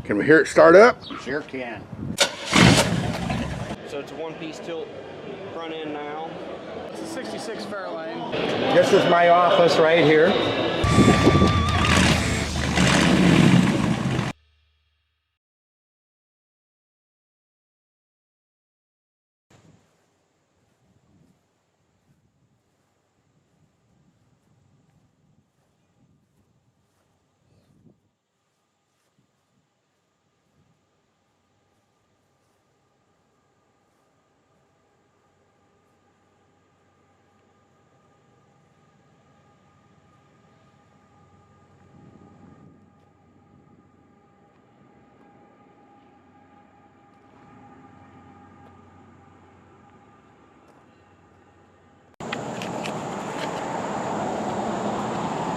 Can we hear it start up? Sure can. So it's a one-piece tilt front end now. It's a 66 Fairlane. This is my office right here.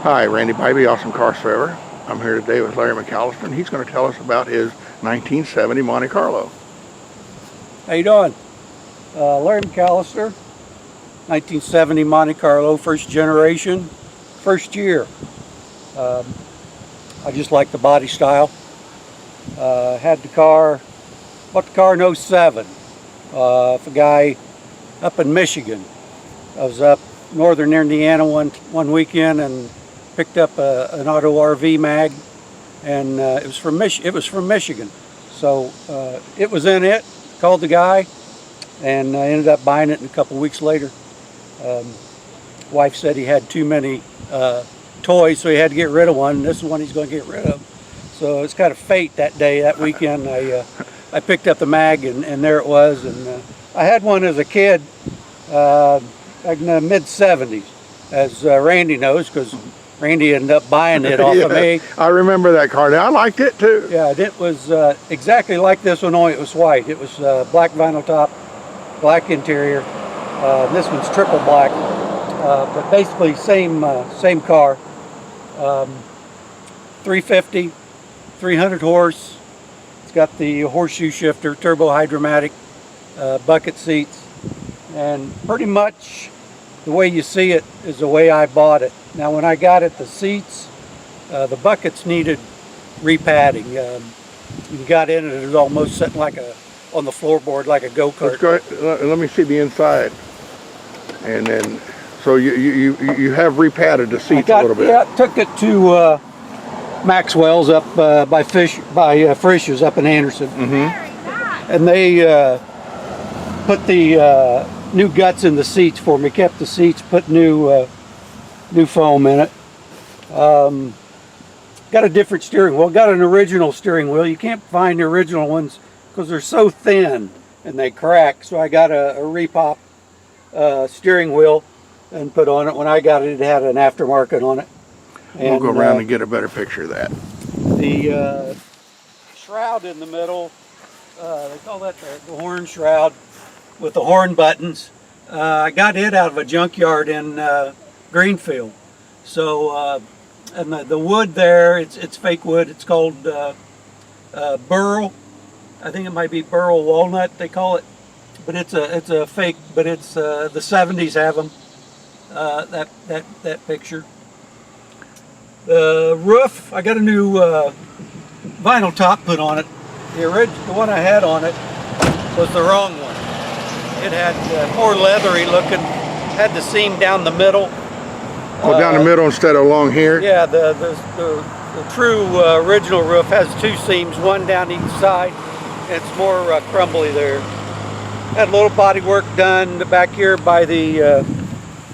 Hi, Randy Bybee, Awesome Car Forever. I'm here today with Larry McAllister, and he's going to tell us about his 1970 Monte Carlo. How you doing? Larry McAllister, 1970 Monte Carlo, first generation, first year. I just like the body style. Had the car, bought the car in 07. A guy up in Michigan. I was up northern Indiana one weekend and picked up an auto RV mag, and it was from Michigan. So it was in it. Called the guy, and I ended up buying it a couple weeks later. Wife said he had too many toys, so he had to get rid of one. This is one he's going to get rid of. So it's kind of fate that day, that weekend. I picked up the mag, and there it was. And I had one as a kid, back in the mid-70s, as Randy knows, because Randy ended up buying it off of me. I remember that car. I liked it too. Yeah, it was exactly like this one, only it was white. It was black vinyl top, black interior. This one's triple black, but basically same car. 350, 300 horse. It's got the horseshoe shifter, turbo Hydramatic, bucket seats, and pretty much the way you see it is the way I bought it. Now when I got it, the seats, the buckets needed repadding. You got in it, it was almost sitting like on the floorboard like a go-kart. Let me see the inside. And then, so you have repadded the seats a little bit. Yeah, took it to Maxwell's up by Frisch's up in Anderson. And they put the new guts in the seats for me, kept the seats, put new foam in it. Got a different steering wheel, got an original steering wheel. You can't find the original ones because they're so thin and they crack. So I got a repop steering wheel and put on it. When I got it, it had an aftermarket on it. We'll go around and get a better picture of that. The shroud in the middle, they call that the horn shroud with the horn buttons. I got it out of a junkyard in Greenfield. So, and the wood there, it's fake wood. It's called burl. I think it might be burl walnut they call it, but it's a fake. But it's the 70s have them. That picture. The roof, I got a new vinyl top put on it. The one I had on it was the wrong one. It had more leathery looking. Had the seam down the middle. Oh, down the middle instead of along here? Yeah, the true original roof has two seams, one down each side. And it's more crumbly there. Had a little body work done back here by the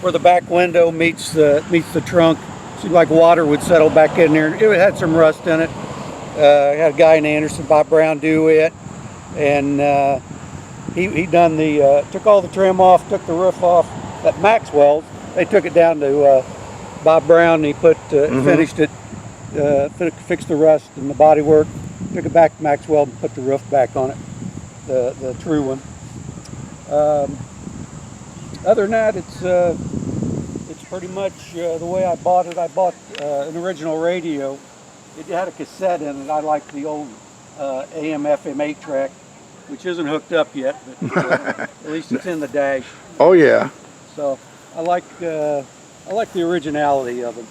where the back window meets the trunk. Seemed like water would settle back in there. It had some rust in it. I had a guy in Anderson, Bob Brown, do it, and he done took all the trim off, took the roof off at Maxwell's. They took it down to Bob Brown, and he finished it, fixed the rust and the body work, took it back to Maxwell and put the roof back on it, the true one. Other than that, it's pretty much the way I bought it. I bought an original radio. It had a cassette in it. I like the old AM FM 8-track, which isn't hooked up yet, but at least it's in the dash. Oh yeah. So I like the originality of them.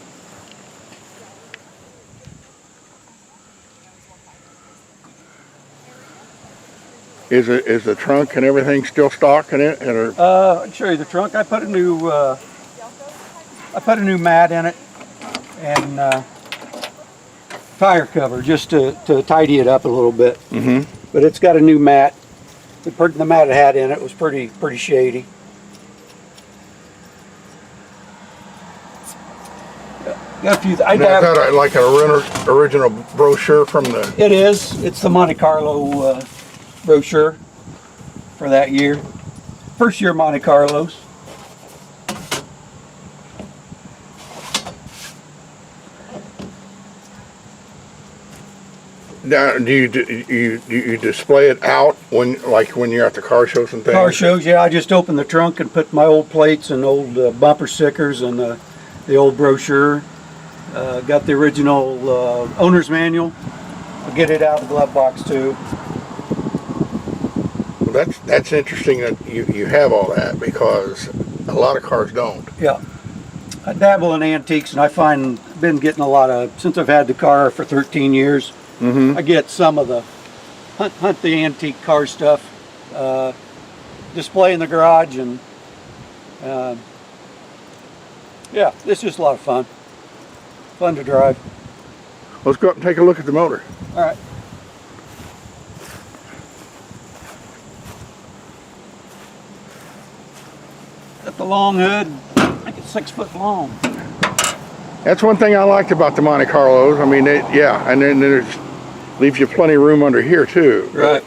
Is the trunk and everything still stock in it? Or? I'll show you the trunk. I put a new mat in it and tire cover just to tidy it up a little bit. Mm-hmm. But it's got a new mat. The mat it had in it was pretty shady. Got a few. Is that like an original brochure from the? It is. It's the Monte Carlo brochure for that year. First year Monte Carlos. Now, do you display it out when you're at the car shows and things? Car shows, yeah. I just opened the trunk and put my old plates and old bumper stickers and the old brochure. Got the original owner's manual. I'll get it out of the glove box too. Well, that's interesting that you have all that, because a lot of cars don't. Yeah. I dabble in antiques, and I find I've been getting a lot of, since I've had the car for 13 years, Mm-hmm. I get some of the hunt the antique car stuff, display in the garage, and yeah, it's just a lot of fun. Fun to drive. Let's go up and take a look at the motor. All right. Got the long hood. I think it's 6 foot long. That's one thing I liked about the Monte Carlos. I mean, yeah, and then there's leaves you plenty of room under here too. Right.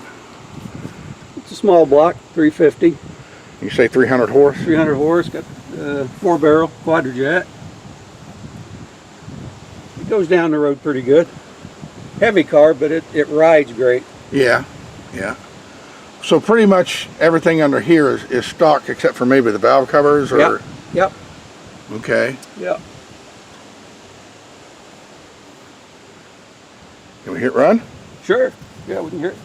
It's a small block, 350. You say 300 horse? 300 horse. Got 4-barrel quadrajet. It goes down the road pretty good. Heavy car, but it rides great. Yeah, yeah. So pretty much everything under here is stock except for maybe the valve covers, or? Yep. Yep. Okay. Yep. Can we hit run? Sure. Yeah, we can hear it.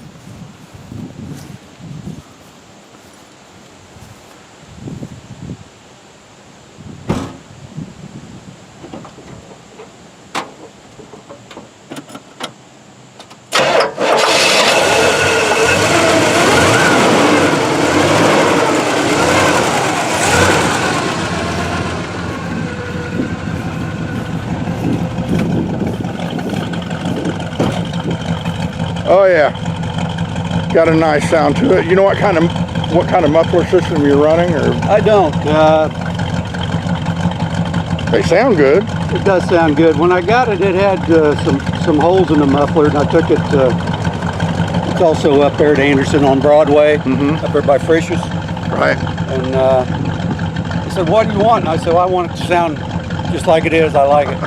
Oh yeah, got a nice sound to it. You know what kind of muffler system you're running, or? I don't. They sound good. It does sound good. When I got it, it had some holes in the muffler, and I took it. It's also up there at Anderson on Broadway, up there by Frisch's. Right. And he said, "What do you want?" And I said, well, "I want it to sound just like it is. I like it."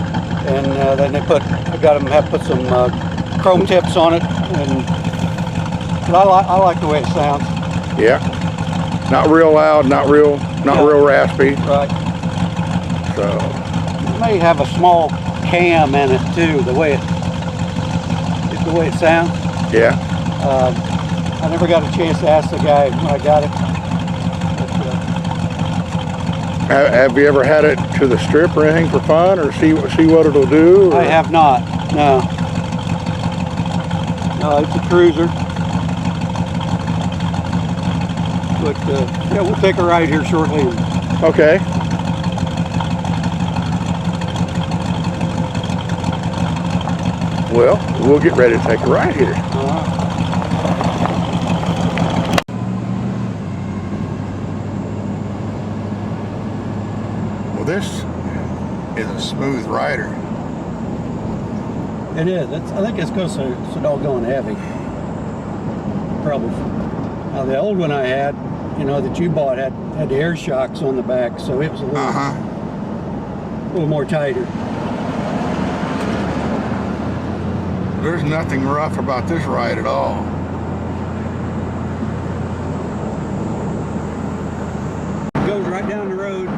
And then I got them have put some chrome tips on it, but I like the way it sounds. Yeah. Not real loud, not real raspy. Right. So. It may have a small cam in it too. The way it sounds. Yeah. I never got a chance to ask the guy when I got it. But, Have you ever had it to the strip or anything for fun, or see what it'll do? Or? I have not. No. No, it's a cruiser. But yeah, we'll take a ride here shortly. Okay. Well, we'll get ready to take a ride here. Well, this is a smooth rider. It is. I think it's because it's so doggone heavy. Probably. Now the old one I had, that you bought had the air shocks on the back, so it was a little more tighter. There's nothing rough about this ride at all. It goes right down the road.